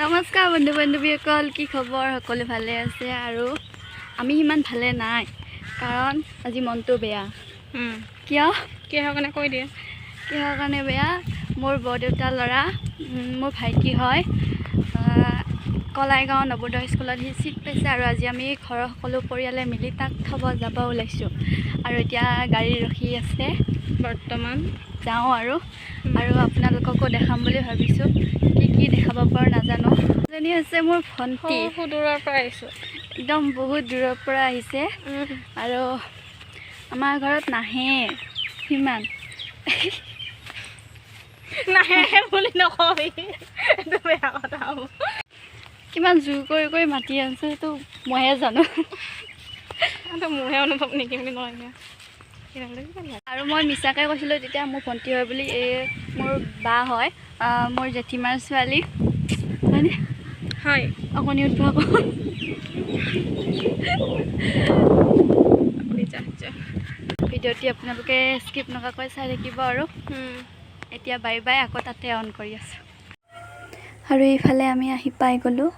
নমস্কাৰ বন্ধু বান্ধৱীসকল, কি খবৰ? সকলো ভালে আছে আৰু আমি ইমান ভালে নাই, কাৰণ আজি মনটো বেয়া। কিহৰ কাৰণে কৈ দিয়ে। কিহৰ কাৰণে বেয়া? মোৰ বৰদেউতাৰ ল'ৰা, মোৰ ভাইটি হয়, কলাইগাঁও নৱোদয় স্কুলত সি চিট পাইছে আৰু আজি আমি ঘৰৰ সকলো পৰিয়ালে মিলি তাক থ'ব যাব ওলাইছোঁ। আৰু এতিয়া গাড়ী ৰখি আছে, বৰ্তমান যাওঁ আৰু আপোনালোককো দেখাম বুলি ভাবিছোঁ। কি দেখাব পাৰোঁ নাজানো। এজনী হৈছে মোৰ ভণ্টি, দূৰৰ পৰা আহিছোঁ, একদম বহুত দূৰৰ পৰা আহিছে আৰু আমাৰ ঘৰত নাহে সিমান। নাহে বুলি নকবি, এইটো বেয়া কথা হ'ব। কিমান জোৰ কৰি মাতি আছে সেইটো মইহে জানো। মোৰহে অনুভৱ নেকি বুলি নকয়। আৰু মই মিছাকৈ কৈছিলোঁ তেতিয়া মোৰ ভণ্টি হয় বুলি। এই মোৰ বা হয়, মোৰ জেঠীমাৰ ছোৱালী হয়নে? হয়, অকণি উঠব আকৌ। ভিডিঅ'টি আপোনালোকে স্কিপ নকৰাকৈ চাই থাকিব আৰু এতিয়া বাই বাই, আকৌ তাতে অন কৰি আছোঁ। আৰু এইফালে আমি আহি পাই গ'লোঁ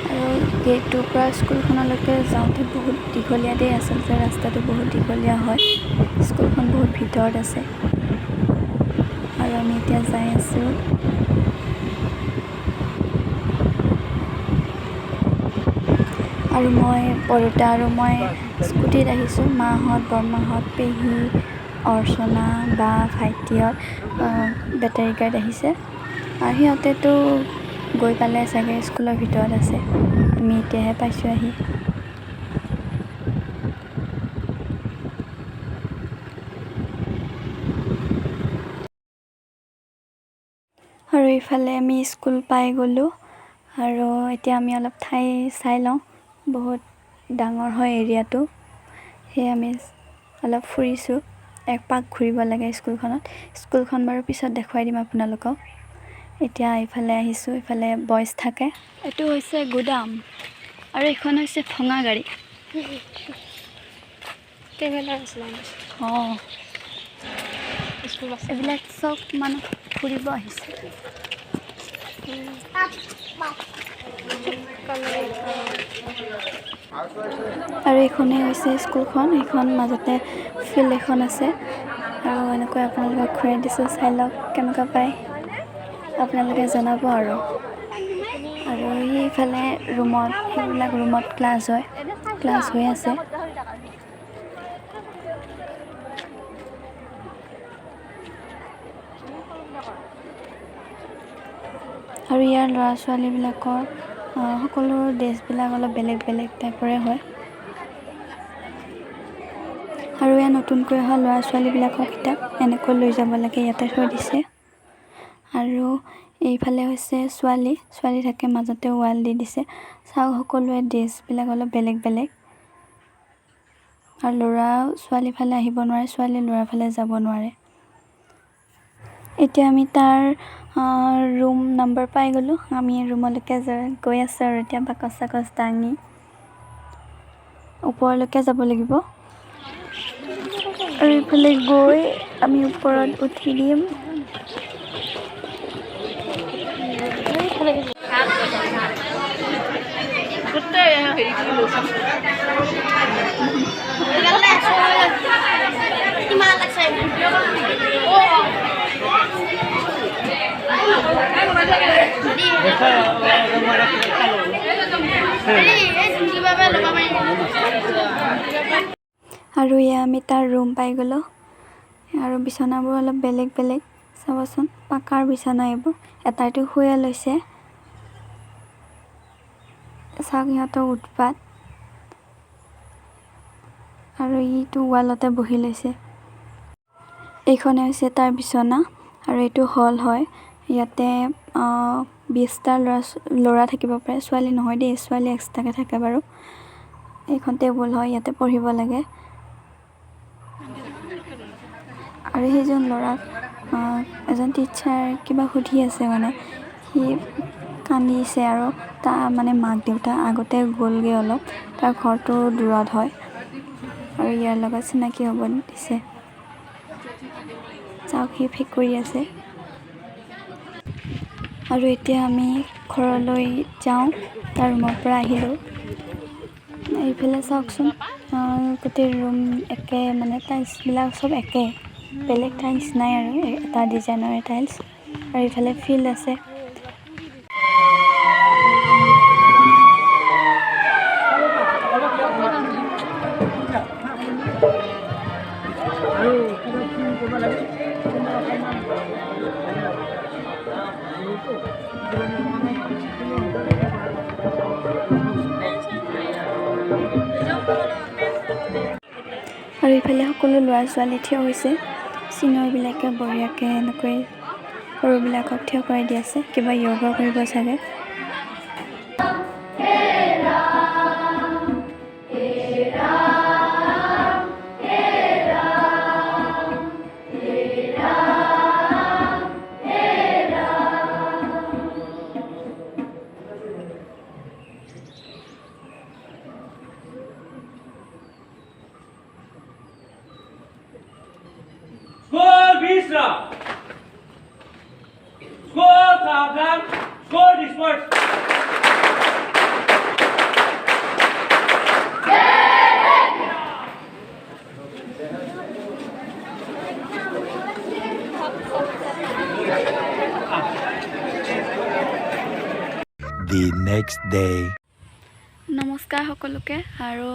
আৰু গেটটোৰ পৰা স্কুলখনলৈকে যাওঁতে বহুত দীঘলীয়া দেই, আচলতে ৰাস্তাটো বহুত দীঘলীয়া হয়। স্কুলখন বহুত ভিতৰত আছে আৰু আমি এতিয়া যাই আছোঁ। আৰু মই বৰদেউতা আৰু মই স্কুটিত আহিছোঁ। মাহঁত, বৰমাহঁত, পেহী, অৰ্চনা, বা, ভাইটিহঁত বেটাৰী গাড়ীত আহিছে আৰু সিহঁতেতো গৈ পালে চাগে, স্কুলৰ ভিতৰত আছে। আমি এতিয়াহে পাইছোঁ আহি। আৰু ইফালে আমি স্কুল পাই গ'লোঁ আৰু এতিয়া আমি অলপ ঠাই চাই লওঁ। বহুত ডাঙৰ হয় এৰিয়াটো, সেয়ে আমি অলপ ফুৰিছোঁ। এক পাক ঘূৰিব লাগে স্কুলখনত। স্কুলখন বাৰু পিছত দেখুৱাই দিম আপোনালোকক। এতিয়া ইফালে আহিছোঁ, ইফালে বইজ থাকে। এইটো হৈছে গুদাম আৰু এইখন হৈছে ভঙা গাড়ী। অঁ, এইবিলাক চব মানুহ ফুৰিব আহিছে। আৰু এইখনেই হৈছে স্কুলখন। এইখন মাজতে ফিল্ড এখন আছে আৰু এনেকৈ আপোনালোকক ঘূৰাই দিছোঁ, চাই লওক কেনেকুৱা পায় আপোনালোকে জনাব। আৰু সেইফালে ৰুমত, সেইবিলাক ৰুমত ক্লাছ হয়, ক্লাছ হৈ আছে। আৰু ইয়াৰ ল'ৰা ছোৱালীবিলাকৰ সকলো ড্ৰেছবিলাক অলপ বেলেগ বেলেগ টাইপৰে হয়। আৰু ইয়াত নতুনকৈ অহা ল'ৰা ছোৱালীবিলাকৰ কিতাপ এনেকৈ লৈ যাব লাগে, ইয়াতে থৈ দিছে। আৰু এইফালে হৈছে ছোৱালী থাকে, মাজতে ৱাল দি দিছে। চাওক, সকলোৱে ড্ৰেছবিলাক অলপ বেলেগ বেলেগ। আৰু ল'ৰা ছোৱালী ফালে আহিব নোৱাৰে, ছোৱালী ল'ৰাৰ ফালে যাব নোৱাৰে। এতিয়া আমি তাৰ ৰুম নম্বৰ পাই গ'লোঁ। আমি ৰুমলৈকে গৈ আছোঁ আৰু এতিয়া বাকচ চাকচ দাঙি ওপৰলৈকে যাব লাগিব। আৰু এইফালে গৈ আমি ওপৰত উঠি দিম। আৰু এয়া আমি তাৰ ৰুম পাই গ'লোঁ। আৰু বিচনাবোৰ অলপ বেলেগ বেলেগ, চাবচোন, পাকাৰ বিচনা এইবোৰ। এটাইতো শুয়ে লৈছে, চাওক সিহঁতৰ উৎপাত। আৰু ইটো ৱালতে বহি লৈছে। এইখনে হৈছে তাৰ বিচনা আৰু এইটো হল হয়। ইয়াতে 20টা ল'ৰা থাকিব পাৰে, ছোৱালী নহয় দেই, ছোৱালী এক্সট্ৰাকৈ থাকে বাৰু। এইখন টেবুল হয়, ইয়াতে পঢ়িব লাগে। আৰু সেইজন ল'ৰাক এজন টিচাৰ কিবা সুধি আছে, মানে সি কান্দিছে। আৰু তাৰ মানে মাক দেউতা আগতে গ'লগৈ অলপ, তাৰ ঘৰটো দূৰত হয় আৰু ইয়াৰ লগত চিনাকি হ'ব দিছে। চাওক, সি ফেক কৰি আছে। আৰু এতিয়া আমি ঘৰলৈ যাওঁ তাৰ ৰুমৰ পৰা আহিলোঁ এইফালে চাওকচোন গোটেই ৰুম একে মানে টাইলছবিলাক চব একে বেলেগ টাইলছ নাই আৰু এটা ডিজাইনৰে টাইলছ আৰু এইফালে ফিল্ড আছে আৰু ইফালে সকলো ল'ৰা ছোৱালী থিয় হৈছে চিনিয়ৰবিলাকে বঢ়িয়াকৈ এনেকৈ সৰুবিলাকক থিয় কৰাই দি আছে কিবা য়োগা কৰিব চাগে Skål Visra! Skål Tavlan! Skål Disperse! The next day. নমস্কাৰ সকলোকে আৰু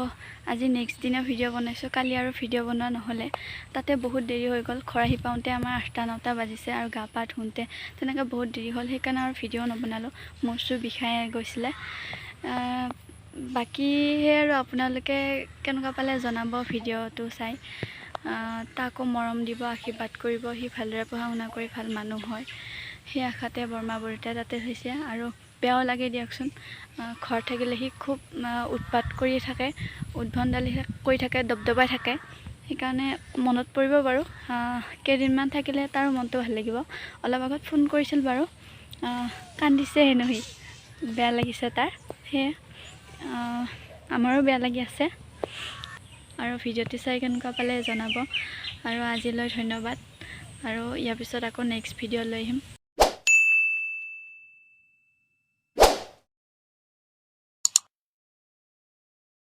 আজি নেক্সট দিনা ভিডিঅ' বনাইছোঁ কালি আৰু ভিডিঅ' বনোৱা নহ'লে তাতে বহুত দেৰি হৈ গ'ল ঘৰ আহি পাওঁতে আমাৰ 8-9টা বাজিছে আৰু গা পা ধুওঁতে তেনেকৈ বহুত দেৰি হ'ল সেইকাৰণে আৰু ভিডিঅ' নবনালোঁ মোৰ চুৰ বিষাই গৈছিলে বাকী সেই আৰু আপোনালোকে কেনেকুৱা পালে জনাব ভিডিঅ'টো চাই তাকো মৰম দিব আশীৰ্বাদ কৰিব সি ভালদৰে পঢ়া শুনা কৰি ভাল মানুহ হয় সেই আশাতে বৰমা বৰদেউতাই তাতে থৈছে আৰু বেয়াও লাগে দিয়কচোন ঘৰ থাকিলে সি খুব উৎপাত কৰি থাকে উদ্ভণ্ডালি কৰি থাকে দবদবাই থাকে সেইকাৰণে মনত পৰিব বাৰু কেইদিনমান থাকিলে তাৰো মনটো ভাল লাগিব অলপ আগত ফোন কৰিছিল বাৰু কান্দিছে হেনো সি বেয়া লাগিছে তাৰ সেয়ে আমাৰো বেয়া লাগি আছে আৰু ভিডিঅ'টো চাই কেনেকুৱা পালে জনাব আৰু আজিলৈ ধন্যবাদ আৰু ইয়াৰ পিছত আকৌ নেক্সট ভিডিঅ' লৈ আহিম